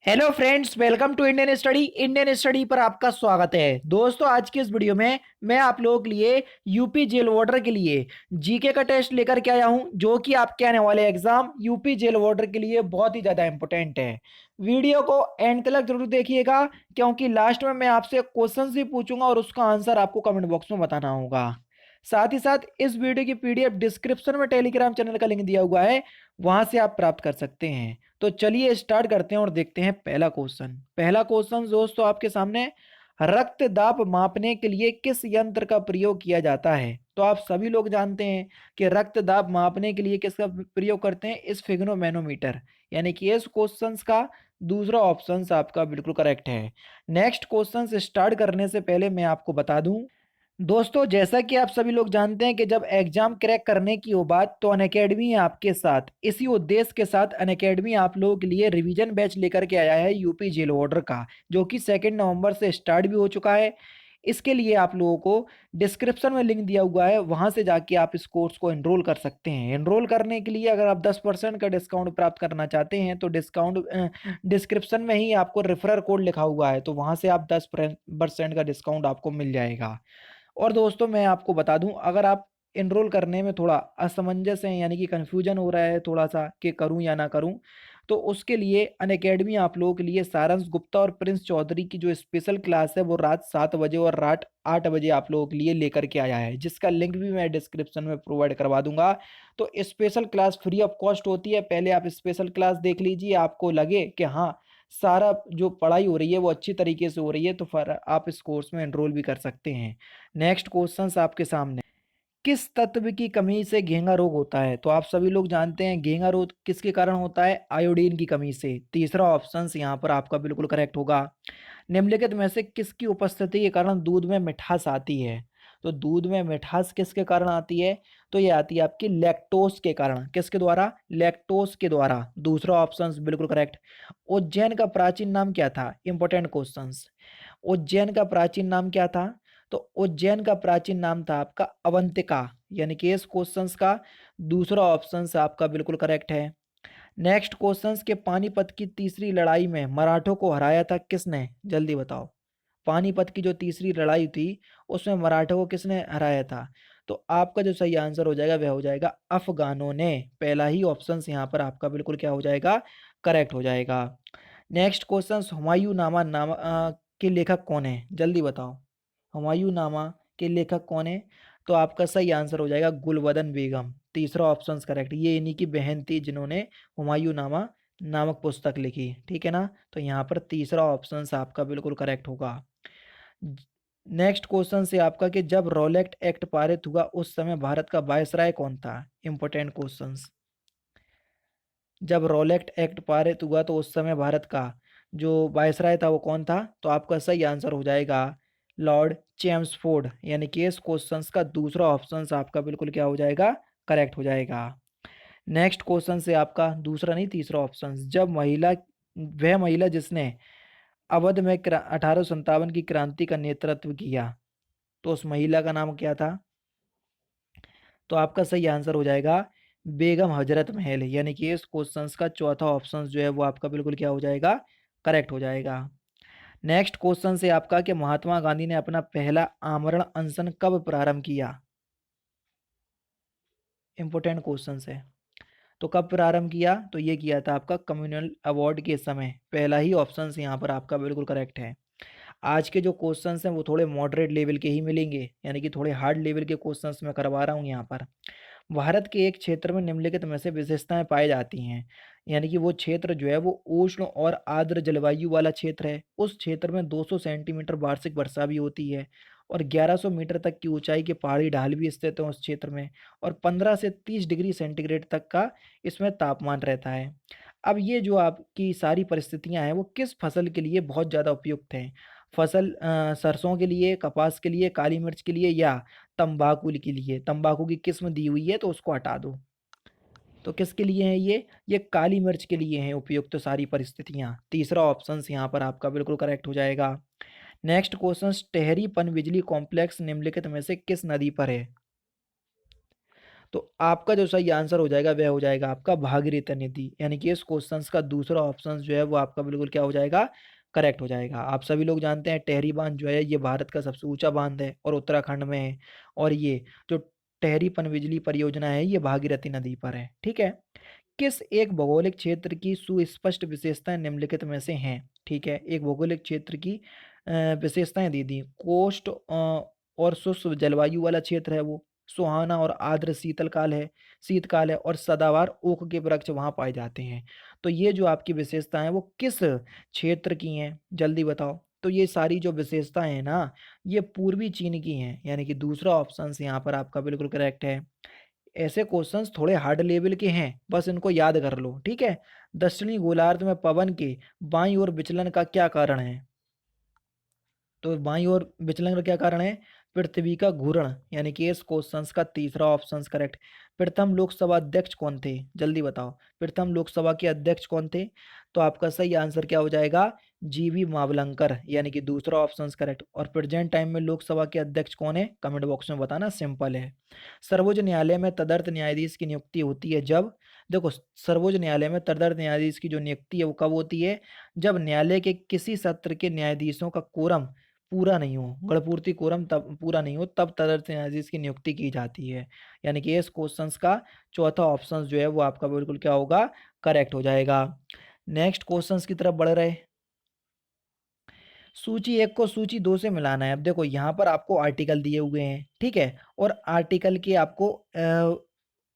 Hello friends, welcome to Indian study पर आपका स्वागत है। दोस्तों, आज की इस वीडियो में मैं आप लोगों के लिए यूपी जेल वार्डर के लिए जीके का टेस्ट लेकर के आया हूं, जो कि आपके आने वाले एग्जाम यूपी जेल वार्डर के लिए बहुत ही ज़्यादा इंपॉर्टेंट है। वीडियो को एंड तक जरूर देखिएगा, क्योंकि लास्ट में मैं आपसे क्वेश्चन भी पूछूंगा और उसका आंसर आपको कमेंट बॉक्स में बताना होगा। साथ ही साथ इस वीडियो की पीडीएफ डिस्क्रिप्शन में टेलीग्राम चैनल का लिंक दिया हुआ है, वहां से आप प्राप्त कर सकते हैं। तो चलिए स्टार्ट करते हैं और देखते हैं पहला क्वेश्चन दोस्तों आपके सामने। रक्त दाब मापने के लिए किस यंत्र का प्रयोग किया जाता है? तो आप सभी लोग जानते हैं कि रक्त दाब मापने के लिए किसका प्रयोग करते हैं? इस फिग्नोमेनोमीटर, यानी कि इस क्वेश्चन का दूसरा ऑप्शन आपका बिल्कुल करेक्ट है। नेक्स्ट क्वेश्चन स्टार्ट करने से पहले मैं आपको बता दूं दोस्तों, जैसा कि आप सभी लोग जानते हैं कि जब एग्जाम क्रैक करने की हो बात, तो अनअकैडमी आपके साथ इसी उद्देश्य के साथ अनअकैडमी आप लोगों के लिए रिवीजन बैच लेकर के आया है यूपी जेल ऑर्डर का, जो कि 2 नवंबर से स्टार्ट भी हो चुका है। इसके लिए आप लोगों को डिस्क्रिप्शन में लिंक दिया हुआ है, वहां से जाके आप इस कोर्स को एनरोल कर सकते हैं। एनरोल करने के लिए अगर आप 10% का डिस्काउंट प्राप्त करना चाहते हैं, तो डिस्काउंट डिस्क्रिप्शन में ही आपको रेफरल कोड लिखा हुआ है, तो वहां से आप 10% का डिस्काउंट आपको मिल जाएगा। और दोस्तों, मैं आपको बता दूं, अगर आप एनरोल करने में थोड़ा असमंजस है, यानी कि कन्फ्यूजन हो रहा है थोड़ा सा कि करूं या ना करूं, तो उसके लिए अनअकैडमी आप लोगों के लिए सारंश गुप्ता और प्रिंस चौधरी की जो स्पेशल क्लास है वो रात 7 बजे और रात 8 बजे आप लोगों के लिए लेकर के आया है, जिसका लिंक भी मैं डिस्क्रिप्शन में प्रोवाइड करवा दूंगा। तो special class free of cost होती है। पहले आप स्पेशल क्लास देख लीजिए, आपको लगे कि हाँ, सारा जो पढ़ाई हो रही है वो अच्छी तरीके से हो रही है, तो फिर आप इस कोर्स में एनरोल भी कर सकते हैं। नेक्स्ट क्वेश्चन आपके सामने। किस तत्व की कमी से घेंगा रोग होता है? तो आप सभी लोग जानते हैं घेंगा रोग किसके कारण होता है? आयोडीन की कमी से। तीसरा ऑप्शन यहाँ पर आपका बिल्कुल करेक्ट होगा। निम्नलिखित में से किसकी उपस्थिति के कारण दूध में मिठास आती है? तो दूध में मिठास किसके कारण आती है? तो ये आती है आपकी लैक्टोज के कारण। किसके द्वारा? लैक्टोज के द्वारा। दूसरा ऑप्शन बिल्कुल करेक्ट। उज्जैन का प्राचीन नाम क्या था? Important question. उज्जैन का प्राचीन नाम क्या था? तो उज्जैन का प्राचीन नाम था आपका अवंतिका, यानी कि इस क्वेश्चंस का दूसरा ऑप्शन आपका बिल्कुल करेक्ट है। नेक्स्ट क्वेश्चंस के पानीपत की तीसरी लड़ाई में मराठों को हराया था किसने? जल्दी बताओ। पानीपत की जो तीसरी लड़ाई थी, उसमें मराठों को किसने हराया था? तो आपका जो सही आंसर हो जाएगा वह हो जाएगा अफगानों ने। पहला ही ऑप्शन यहाँ पर आपका बिल्कुल क्या हो जाएगा? करेक्ट हो जाएगा। नेक्स्ट क्वेश्चन, हुमायूं नामा के लेखक कौन है? जल्दी बताओ। हुमायूं नामा के लेखक कौन है? तो आपका सही आंसर हो जाएगा गुलबदन बेगम। तीसरा ऑप्शन करेक्ट। ये इन्हीं की बहन थी जिन्होंने हुमायूं नामा नामक पुस्तक लिखी, ठीक है ना? तो यहाँ पर तीसरा ऑप्शन आपका बिल्कुल करेक्ट होगा। नेक्स्ट क्वेश्चन से आपका कि जब रॉलेट एक्ट पारित हुआ उस समय भारत का वायसराय कौन था? Important questions. जब रॉलेट एक्ट पारित हुआ तो उस समय भारत का जो वायसराय था वो कौन था? तो आपका सही आंसर हो जाएगा लॉर्ड चेम्सफोर्ड, यानी कि इस क्वेश्चन का दूसरा ऑप्शन आपका बिल्कुल क्या हो जाएगा? करेक्ट हो जाएगा। नेक्स्ट क्वेश्चन से आपका दूसरा नहीं तीसरा ऑप्शन, जब महिला, वह महिला जिसने अवध में 1857 की क्रांति का नेतृत्व किया, तो उस महिला का नाम क्या था? तो आपका सही आंसर हो जाएगा बेगम हजरत महल, यानी कि इस क्वेश्चन का चौथा ऑप्शन जो है वो आपका बिल्कुल क्या हो जाएगा? करेक्ट हो जाएगा। नेक्स्ट क्वेश्चन से आपका कि महात्मा गांधी ने अपना पहला आमरण अनशन कब प्रारंभ किया? इंपोर्टेंट क्वेश्चन है। तो कब प्रारंभ किया? तो ये किया था आपका कम्युनल अवार्ड के समय। पहला ही ऑप्शन यहाँ पर आपका बिल्कुल करेक्ट है। आज के जो क्वेश्चंस हैं वो थोड़े मॉडरेट लेवल के ही मिलेंगे, यानी कि थोड़े हार्ड लेवल के क्वेश्चंस मैं करवा रहा हूँ यहाँ पर। भारत के एक क्षेत्र में निम्नलिखित में से विशेषताएं पाई जाती हैं, यानी कि वो क्षेत्र जो है वो उष्ण और आर्द्र जलवायु वाला क्षेत्र है। उस क्षेत्र में 200 सेंटीमीटर वार्षिक वर्षा भी होती है, और 1100 मीटर तक की ऊंचाई के पहाड़ी ढाल भी स्थित है उस क्षेत्र में, और 15 से 30 डिग्री सेंटीग्रेड तक का इसमें तापमान रहता है। अब ये जो आपकी सारी परिस्थितियां हैं वो किस फसल के लिए बहुत ज़्यादा उपयुक्त हैं? फसल सरसों के लिए, कपास के लिए, काली मिर्च के लिए, या तंबाकू के लिए? तंबाकू की किस्म दी हुई है तो उसको हटा दो। तो किसके लिए है ये काली मिर्च के लिए हैं उपयुक्त तो सारी परिस्थितियां। तीसरा ऑप्शन यहाँ पर आपका बिल्कुल करेक्ट हो जाएगा। नेक्स्ट क्वेश्चन, टेहरी पनबिजली कॉम्प्लेक्स निम्नलिखित में से किस नदी पर है? तो आपका जो सही आंसर हो जाएगा वह हो जाएगा आपका भागीरथी नदी, यानी कि इस क्वेश्चन का दूसरा ऑप्शन जो है वो आपका बिल्कुल क्या हो जाएगा, करेक्ट हो जाएगा। आप सभी लोग जानते हैं टेहरी बांध जो है ये भारत का सबसे ऊंचा बांध है और उत्तराखंड में है, और ये जो टेहरी पनबिजली परियोजना है ये भागीरथी नदी पर है। ठीक है। किस एक भौगोलिक क्षेत्र की सुस्पष्ट विशेषताएं निम्नलिखित में से हैं? ठीक है, एक भौगोलिक क्षेत्र की विशेषताएं दे दी। कोस्ट और शुष्क जलवायु वाला क्षेत्र है वो, सुहाना और आर्द्र शीतकाल है, और सदाबहार ओक के वृक्ष वहां पाए जाते हैं। तो ये जो आपकी विशेषताएं हैं वो किस क्षेत्र की हैं, जल्दी बताओ। तो ये सारी जो विशेषताएं हैं ना, ये पूर्वी चीन की हैं, यानी कि दूसरा ऑप्शन यहाँ पर आपका बिल्कुल करेक्ट है। ऐसे क्वेश्चंस थोड़े हार्ड लेवल के हैं, बस इनको याद कर लो। ठीक है। दक्षिणी गोलार्ध में पवन के बाईं ओर विचलन का क्या कारण है? तो बाईं ओर विचलन का क्या कारण है? पृथ्वी का घूर्ण, यानी कि इस क्वेश्चन का तीसरा ऑप्शन करेक्ट। प्रथम लोकसभा अध्यक्ष कौन थे, जल्दी बताओ। प्रथम लोकसभा के अध्यक्ष कौन थे? तो आपका सही आंसर क्या हो जाएगा, जीवी मावलंकर, यानी कि दूसरा ऑप्शन करेक्ट। और प्रेजेंट टाइम में लोकसभा के अध्यक्ष कौन है, कमेंट बॉक्स में बताना, सिंपल है। सर्वोच्च न्यायालय में तदर्थ न्यायाधीश की नियुक्ति होती है जब, देखो सर्वोच्च न्यायालय में तदर्थ न्यायाधीश की जो नियुक्ति है वो कब होती है? जब न्यायालय के किसी सत्र के न्यायाधीशों का कोरम पूरा नहीं हो, गणपूर्ति कोरम तब पूरा नहीं हो, तब तदर्थ न्यायाधीश की नियुक्ति की जाती है। यानी कि इस क्वेश्चन का चौथा ऑप्शन जो है वो आपका बिल्कुल क्या होगा, करेक्ट हो जाएगा। नेक्स्ट क्वेश्चन की तरफ बढ़ रहे। सूची एक को सूची दो से मिलाना है। अब देखो यहाँ पर आपको आर्टिकल दिए हुए हैं, ठीक है, और आर्टिकल के आपको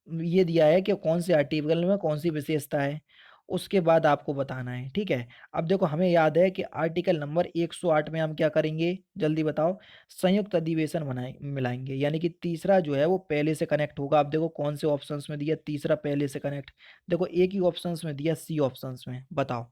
ये दिया है कि कौन से आर्टिकल में कौन सी विशेषता है, उसके बाद आपको बताना है। ठीक है। अब देखो हमें याद है कि आर्टिकल नंबर 108 में हम क्या करेंगे, जल्दी बताओ, संयुक्त अधिवेशन बनाए मिलाएंगे, यानी कि तीसरा जो है वो पहले से कनेक्ट होगा। अब देखो कौन से ऑप्शंस में दिया तीसरा पहले से कनेक्ट, देखो एक ही ऑप्शंस में दिया, सी ऑप्शंस में, बताओ।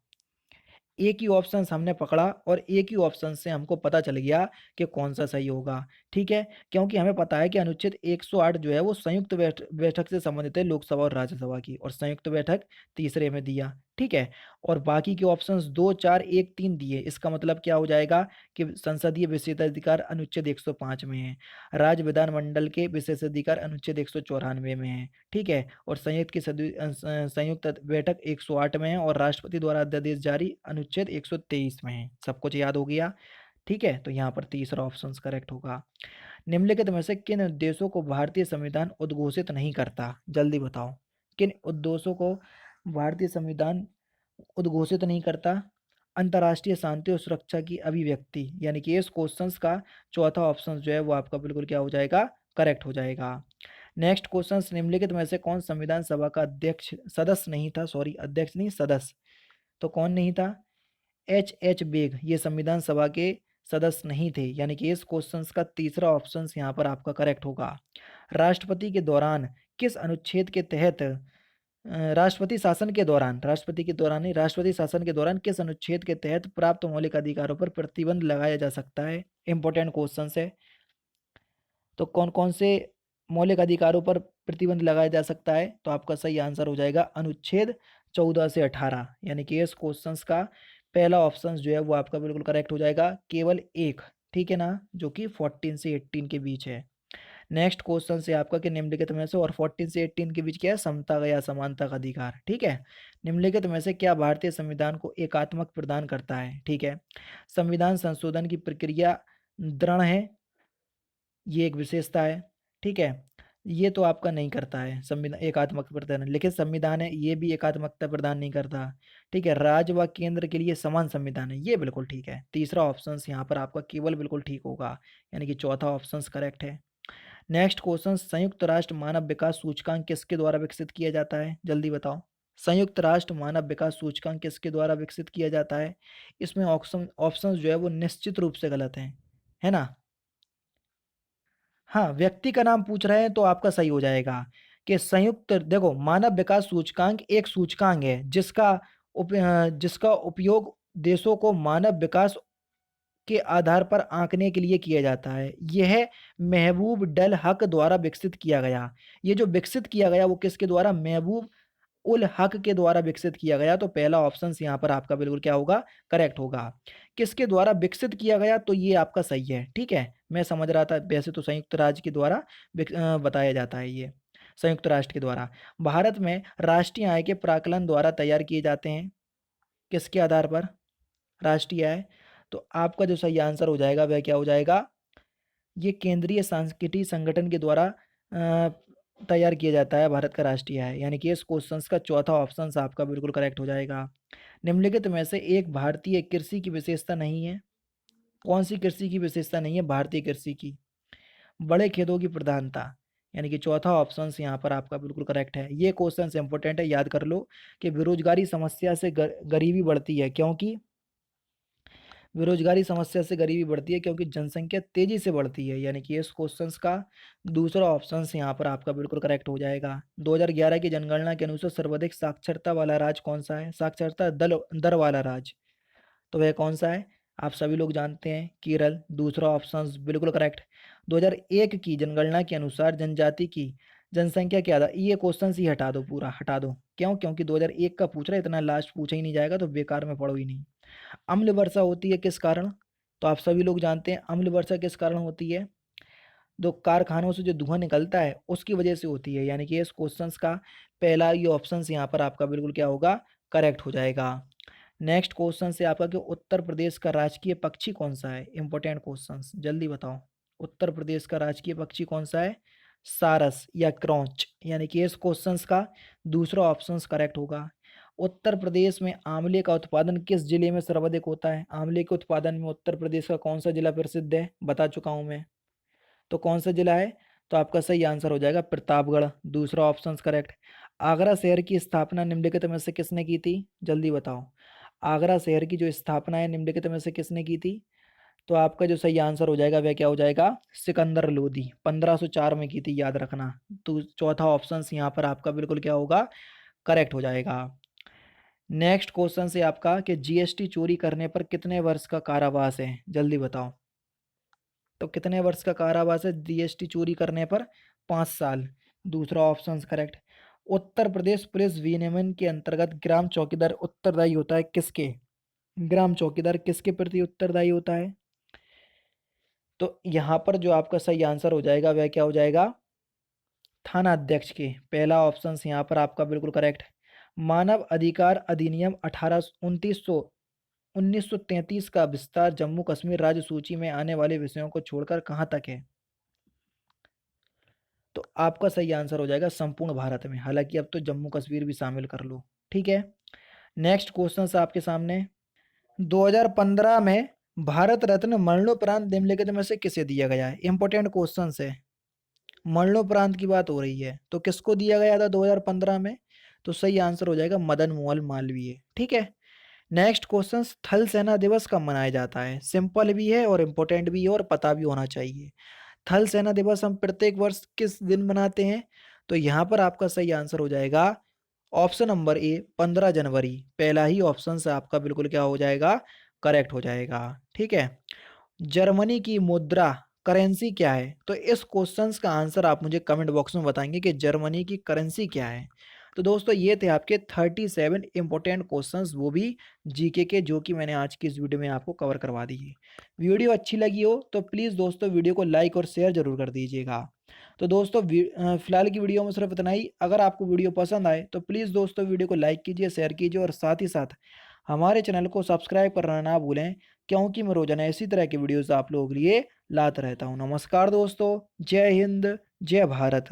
एक ही ऑप्शन हमने पकड़ा और एक ही ऑप्शन से हमको पता चल गया कि कौन सा सही होगा। ठीक है। क्योंकि हमें पता है कि अनुच्छेद 108 जो है वो संयुक्त बैठक से संबंधित है, लोकसभा और राज्यसभा की, और संयुक्त बैठक तीसरे में दिया। ठीक है। और बाकी के ऑप्शंस 2, 4, 1, 3 दिए, इसका मतलब क्या हो जाएगा कि संसदीय विशेषाधिकार अनुच्छेद 105 में है, राज्य विधानमंडल के विशेषाधिकार अनुच्छेद 194 में है। ठीक है। और संयुक्त बैठक 108 में है, और राष्ट्रपति द्वारा अध्यादेश जारी अनुच्छेद 123 में है। सब कुछ याद हो गया। ठीक है। तो यहाँ पर तीसरा ऑप्शन करेक्ट होगा। निम्नलिखित में से किन उद्देश्यों को भारतीय संविधान उद्घोषित नहीं करता, जल्दी बताओ। किन उद्देश्यों को भारतीय संविधान उद्घोषित नहीं करता? अंतर्राष्ट्रीय शांति और सुरक्षा की अभिव्यक्ति, यानी कि इस क्वेश्चन का चौथा ऑप्शन जो है वो आपका बिल्कुल क्या हो जाएगा, करेक्ट हो जाएगा। नेक्स्ट क्वेश्चन, निम्नलिखित में से कौन संविधान सभा का अध्यक्ष सदस्य नहीं था, सॉरी अध्यक्ष नहीं सदस्य, तो कौन नहीं था? एच बेग ये संविधान सभा के सदस्य नहीं थे, यानी कि इस क्वेश्चन का तीसरा ऑप्शन यहाँ पर आपका करेक्ट होगा। राष्ट्रपति के दौरान किस अनुच्छेद के तहत राष्ट्रपति के दौरान नहीं, राष्ट्रपति शासन के दौरान किस अनुच्छेद के तहत प्राप्त मौलिक अधिकारों पर प्रतिबंध लगाया जा सकता है? इंपॉर्टेंट क्वेश्चन है। तो कौन कौन से मौलिक अधिकारों पर प्रतिबंध लगाया जा सकता है? तो आपका सही आंसर हो जाएगा अनुच्छेद 14 से 18, यानी कि इस क्वेश्चन का पहला ऑप्शन जो है वो आपका बिल्कुल करेक्ट हो जाएगा, केवल एक। ठीक है ना, जो कि 14 से 18 के बीच है। नेक्स्ट क्वेश्चन से आपका कि निम्नलिखित में से, और 14 से 18 के बीच क्या है, समता या समानता का अधिकार। ठीक है। निम्नलिखित में से क्या भारतीय संविधान को एकात्मक प्रदान करता है? ठीक है। संविधान संशोधन की प्रक्रिया दृढ़ है, ये एक विशेषता है। ठीक है। ये तो आपका नहीं करता है संविधान एकात्मक प्रदान, लेकिन संविधान है ये भी एकात्मकता प्रदान नहीं करता। ठीक है। राज्य व केंद्र के लिए समान संविधान है, ये बिल्कुल ठीक है। तीसरा ऑप्शन यहाँ पर आपका केवल बिल्कुल ठीक होगा, यानी कि चौथा ऑप्शन करेक्ट है। नेक्स्ट क्वेश्चन, संयुक्त राष्ट्र मानव विकास सूचकांक किसके द्वारा विकसित किया जाता है, जल्दी बताओ। संयुक्त राष्ट्र मानव विकास सूचकांक किसके द्वारा विकसित किया जाता है? इसमें ऑप्शन जो है वो निश्चित रूप से गलत है ना। हाँ, व्यक्ति का नाम पूछ रहे हैं तो आपका सही हो जाएगा कि संयुक्त, देखो मानव विकास सूचकांक एक सूचकांक है जिसका उपयोग देशों को मानव विकास के आधार पर आंकने के लिए किया जाता है। यह महबूब डल हक द्वारा विकसित किया गया। ये जो विकसित किया गया वो किसके द्वारा, महबूब उल हक के द्वारा विकसित किया गया। तो पहला ऑप्शन यहाँ पर आपका बिल्कुल क्या होगा, करेक्ट होगा। किसके द्वारा विकसित किया गया, तो ये आपका सही है। ठीक है। मैं समझ रहा था वैसे तो संयुक्त राज्य के द्वारा बताया जाता है ये। संयुक्त राष्ट्र के द्वारा। भारत में राष्ट्रीय आय के प्राकलन द्वारा तैयार किए जाते हैं, किसके आधार पर? राष्ट्रीय आय। तो आपका जो सही आंसर हो जाएगा वह क्या हो जाएगा? ये केंद्रीय सांख्यिकी संगठन के द्वारा तैयार किया जाता है भारत का राष्ट्रीय आय, यानी कि इस क्वेश्चन का चौथा ऑप्शन आपका बिल्कुल करेक्ट हो जाएगा। निम्नलिखित में से एक भारतीय कृषि की विशेषता नहीं है। कौन सी कृषि की विशेषता नहीं है भारतीय कृषि की? बड़े खेतों की प्रधानता, यानी कि चौथा ऑप्शन यहाँ पर आपका बिल्कुल करेक्ट है। ये क्वेश्चन इंपॉर्टेंट है, याद कर लो कि बेरोजगारी समस्या से गरीबी बढ़ती है। क्योंकि बेरोजगारी समस्या से गरीबी बढ़ती है क्योंकि जनसंख्या तेजी से बढ़ती है, यानी कि इस क्वेश्चन का दूसरा ऑप्शन यहाँ पर आपका बिल्कुल करेक्ट हो जाएगा। 2011 की जनगणना के अनुसार सर्वाधिक साक्षरता वाला राज्य कौन सा है? साक्षरता दर वाला राज्य, तो वह कौन सा है? आप सभी लोग जानते हैं, केरल। दूसरा ऑप्शन बिल्कुल करेक्ट। 2001 की जनगणना के अनुसार जनजाति की जनसंख्या क्या था? ये क्वेश्चन ही हटा दो, पूरा हटा दो। क्यों? क्योंकि 2001 का पूछ रहा है, इतना लास्ट पूछा ही नहीं जाएगा, तो बेकार में पढ़ो ही नहीं। अम्ल वर्षा होती है किस कारण? तो आप सभी लोग जानते हैं अम्ल वर्षा किस कारण होती है? जो कारखानों से जो धुआं निकलता है उसकी वजह से होती है, यानी कि इस क्वेश्चन का पहला ये ऑप्शन यहाँ पर आपका बिल्कुल क्या होगा? करेक्ट हो जाएगा। नेक्स्ट क्वेश्चन से आपका कि उत्तर प्रदेश का राजकीय पक्षी कौन सा है? इंपॉर्टेंट क्वेश्चन, जल्दी बताओ। उत्तर प्रदेश का राजकीय पक्षी कौन सा है? सारस या क्रॉच, यानी कि इस क्वेश्चन का दूसरा ऑप्शन करेक्ट होगा। उत्तर प्रदेश में आंवले का उत्पादन किस जिले में सर्वाधिक होता है? आंवले के उत्पादन में उत्तर प्रदेश का कौन सा जिला प्रसिद्ध है? बता चुका हूं मैं, तो कौन सा जिला है? तो आपका सही आंसर हो जाएगा प्रतापगढ़। दूसरा ऑप्शन करेक्ट। आगरा शहर की स्थापना निम्नलिखित में से किसने की थी? जल्दी बताओ। आगरा शहर की जो स्थापना है निम्नलिखित में से किसने की थी? तो आपका जो सही आंसर हो जाएगा वह क्या हो जाएगा? सिकंदर लोदी। 1504 में की थी, याद रखना। तो चौथा ऑप्शन यहाँ पर आपका बिल्कुल क्या होगा? करेक्ट हो जाएगा। नेक्स्ट क्वेश्चन से आपका कि जीएसटी चोरी करने पर कितने वर्ष का कारावास है? जल्दी बताओ। तो कितने वर्ष का कारावास है जीएसटी चोरी करने पर? 5 साल। दूसरा option correct. Uttar Pradesh police विनियमन के अंतर्गत ग्राम चौकीदार उत्तरदायी होता है किसके? ग्राम चौकीदार किसके प्रति उत्तरदायी होता है? तो यहाँ पर जो आपका सही आंसर हो जाएगा वह क्या हो जाएगा? थाना अध्यक्ष के। पहला ऑप्शन यहाँ पर आपका बिल्कुल करेक्ट। मानव अधिकार अधिनियम 1933 का विस्तार जम्मू कश्मीर राज्य सूची में आने वाले विषयों को छोड़कर कहाँ तक है? तो आपका सही आंसर हो जाएगा संपूर्ण भारत में, हालांकि अब तो जम्मू कश्मीर भी शामिल कर लो। ठीक है। नेक्स्ट क्वेश्चन आपके सामने। 2015 में भारत रत्न मरणोपरांत निम्नलिखित में से किसे दिया गया है? इंपॉर्टेंट क्वेश्चन है, मरणोपरांत की बात हो रही है, तो किसको दिया गया था 2015 में? तो सही आंसर हो जाएगा मदन मोहन मालवीय। ठीक है। नेक्स्ट क्वेश्चन, थल सेना दिवस कब मनाया जाता है? सिंपल भी है और इम्पोर्टेंट भी है और पता भी होना चाहिए। थल सेना दिवस हम प्रत्येक वर्ष किस दिन मनाते हैं? तो यहाँ पर आपका सही आंसर हो जाएगा ऑप्शन नंबर ए 15 जनवरी। पहला ही ऑप्शन से आपका बिल्कुल क्या हो जाएगा? करेक्ट हो जाएगा। ठीक है। जर्मनी की मुद्रा करेंसी क्या है? तो इस क्वेश्चन का आंसर आप मुझे कमेंट बॉक्स में बताएंगे कि जर्मनी की करेंसी क्या है। तो दोस्तों ये थे आपके 37 इंपॉर्टेंट क्वेश्चंस, वो भी जीके के, जो कि मैंने आज की इस वीडियो में आपको कवर करवा दी है। वीडियो अच्छी लगी हो तो प्लीज़ दोस्तों वीडियो को लाइक और शेयर जरूर कर दीजिएगा। तो दोस्तों फिलहाल की वीडियो में सिर्फ इतना ही। अगर आपको वीडियो पसंद आए तो प्लीज़ दोस्तों वीडियो को लाइक कीजिए, शेयर कीजिए और साथ ही साथ हमारे चैनल को सब्सक्राइब करना ना भूलें, क्योंकि मैं रोजाना इसी तरह की वीडियोस आप लोगों के लिए लाता रहता हूँ। नमस्कार दोस्तों, जय हिंद, जय भारत।